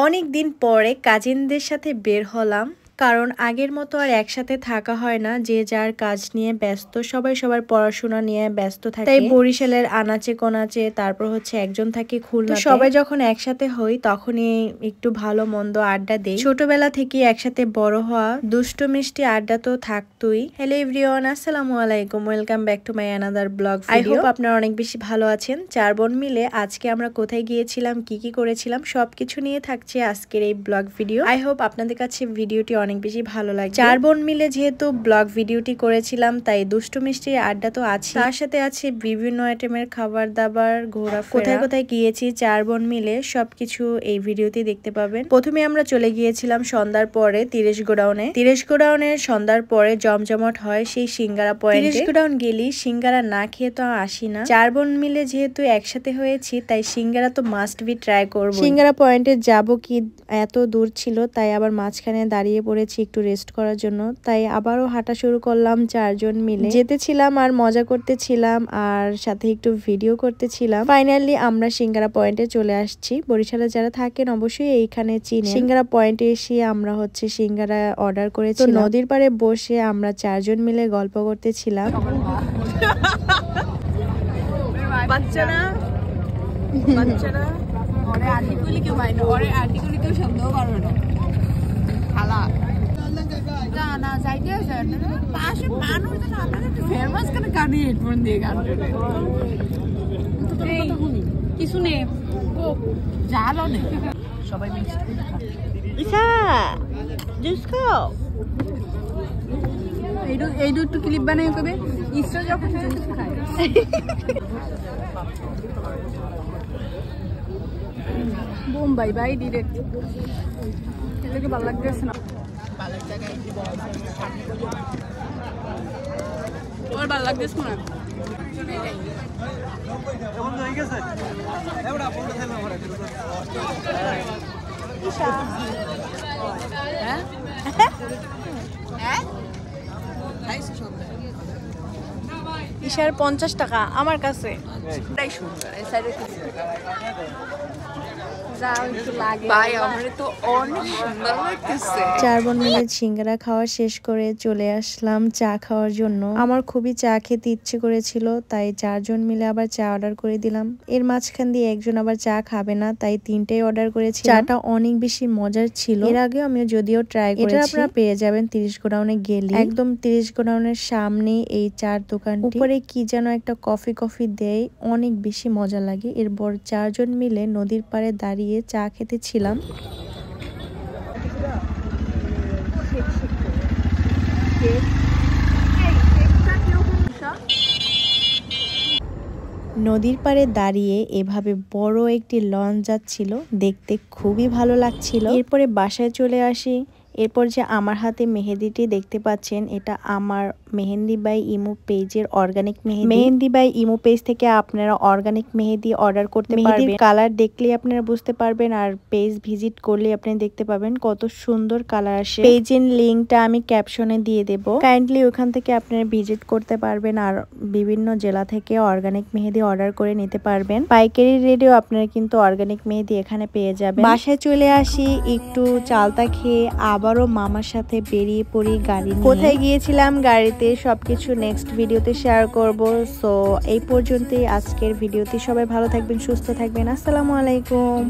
অনেক দিন পরে কাজিনদের সাথে বের হলাম, কারণ আগের মতো আর একসাথে থাকা হয় না। যে যার কাজ নিয়ে ব্যস্ত, সবাই সবার পড়াশোনা নিয়ে ব্যস্ত থাকে। তাই বরিশালের আনাচে কোনাচে, তারপর হচ্ছে একজন থাকে খুলনা। সবাই যখন একসাথে হই তখনই একটু ভালো মন্দ আড্ডা দেই। ছোটবেলা থেকে একসাথে বড় হওয়া, দুষ্টু মিষ্টি আড্ডা তো থাকতোই। হ্যালো এভরিওয়ান, আসসালামু আলাইকুম, welcome back to my another blog video. I hope আপনারা অনেক বেশি ভালো আছেন। 4 বোন মিলে আজকে আমরা কোথায় গিয়েছিলাম, কি করেছিলাম, সবকিছু নিয়ে থাকছে আজকের এই ব্লগ ভিডিও। আই হোপ আপনাদের কাছে ভিডিওটি অনেক বেশি ভালো লাগে। 4 বোন মিলে যেহেতু ব্লগ ভিডিওটি করেছিলাম, তাই দুষ্টু মিষ্টি আড্ডা তো আছে, তার সাথে আছে বিভিন্ন আইটেমের খাবার দাবার, ঘোরাফেরা, কোথায় কোথায় গিয়েছি 4 বোন মিলে সবকিছু এই ভিডিওতে দেখতে পাবেন। প্রথমে আমরা চলে গিয়েছিলাম সন্ধ্যার পরে তিরিশ গোডাউনে। তিরিশ গোডাউনের সন্ধ্যার পরে জমজমট হয় সেই সিঙ্গারা পয়েন্টে। তিরিশ গোডাউন গেলি সিঙ্গারা না খেয়ে তো আসি না। 4 বোন মিলে যেহেতু একসাথে হয়েছি, তাই সিঙ্গারা তো মাস্ট বি ট্রাই করব। সিঙ্গারা পয়েন্টে যাব কি এত দূর ছিল, তাই আবার মাঝখানে দাঁড়িয়ে পড়েছি একটু রেস্ট করার জন্য। তাই আবারও হাঁটা শুরু করলাম 4 জন মিলে। যেতেছিলাম আর মজা করতেছিলাম, আর সাথে একটু ভিডিও করতেছিলাম। ফাইনালি আমরা সিঙ্গারা পয়েন্টে চলে আসছি। বরিশালে যারা থাকেন অবশ্যই এইখানে চিনেন। সিঙ্গারা পয়েন্টে এসে আমরা হচ্ছে সিঙ্গারা অর্ডার করেছি। নদীর পাড়ে বসে আমরা 4 জন মিলে গল্প করতেছিলাম। বাচ্চারা বাচ্চারা ওরে আর্টিকুলি কেউ মাইন্ড, ওরে আর্টিকুলি কেউ সন্দেহ করবে না। খালা না না যাইতে পাশে মানুষ তো আপনাদের একটু ফেমাস কেন কানে হেডফোন দিয়ে গান কিছু নেই, জালো নেই, সবাই মিষ্টি ইসা জুস খাও। এই দুটো ক্লিপ বানাই কবে ইসরা যখন জুস খায়। বোম্বাই বাই ডিরেক্ট এটাকে ভালো লাগতেছে না। ভালো জায়গায় ওর ভালো লাগতেছে না। ইশার 50 টাকা আমার কাছে। চার বোন মিলে সিঙ্গারা খাওয়া শেষ করে চলে আসলাম চা খাওয়ার জন্য। আমার খুবই চা খেতে ইচ্ছে করেছিল, তাই 4 জন মিলে আবার চা অর্ডার করে দিলাম। এর মাঝখান দিয়ে একজন আবার চা খাবে না, তাই 3টাই অর্ডার করেছি। চাটা অনেক বেশি মজার ছিল। এর আগে আমি যদিও ট্রাই করেছি। এটা আপনারা পেয়ে যাবেন 30 গোডাউনে গেলে। একদম 30 গোডাউনের সামনে এই চার দোকান। উপরে কি যেন একটা কফি দেয়, অনেক বেশি মজা লাগে। এরপর 4 জন মিলে নদীর পাড়ে দাঁড়িয়ে চা খেতেছিলাম। নদীর পাড়ে দাঁড়িয়ে এভাবে বড় একটি লঞ্চ যাচ্ছিল, দেখতে খুবই ভালো লাগছিল। এরপরে বাসায় চলে আসি। এরপর যে আমার হাতে মেহেদিটি দেখতে পাচ্ছেন, এটা আমার মেহেন্দি বাই ইমো পেজের অর্গানিক মেহেদি। মেহেন্দি বাই ইমো পেজ থেকে আপনারা অর্গানিক মেহেদি অর্ডার করতে পারবেন। কালার দেখলে আপনারা বুঝতে পারবেন, আর পেজ ভিজিট করলে আপনি দেখতে পাবেন কত সুন্দর কালার আসে। পেজের লিংকটা আমি ক্যাপশনে দিয়ে দেব, কাইন্ডলি ওখান থেকে আপনারা ভিজিট করতে পারবেন। আর বিভিন্ন জেলা থেকে অর্গানিক মেহেদি অর্ডার করে নিতে পারবেন। পাইকারি রেটেও আপনারা কিন্তু অর্গানিক মেহেদি এখানে পেয়ে যাবেন। বাসায় চলে আসি, একটু চালতা খেয়ে আবারও মামার সাথে বেরিয়ে পড়ি গাড়ি নিয়ে। কোথায় গিয়েছিলাম গাড়িতে সবকিছু নেক্সট ভিডিওতে শেয়ার করব। সো এই পর্যন্তই আজকের ভিডিওতে। সবাই ভালো থাকবেন, সুস্থ থাকবেন। আসসালামু আলাইকুম।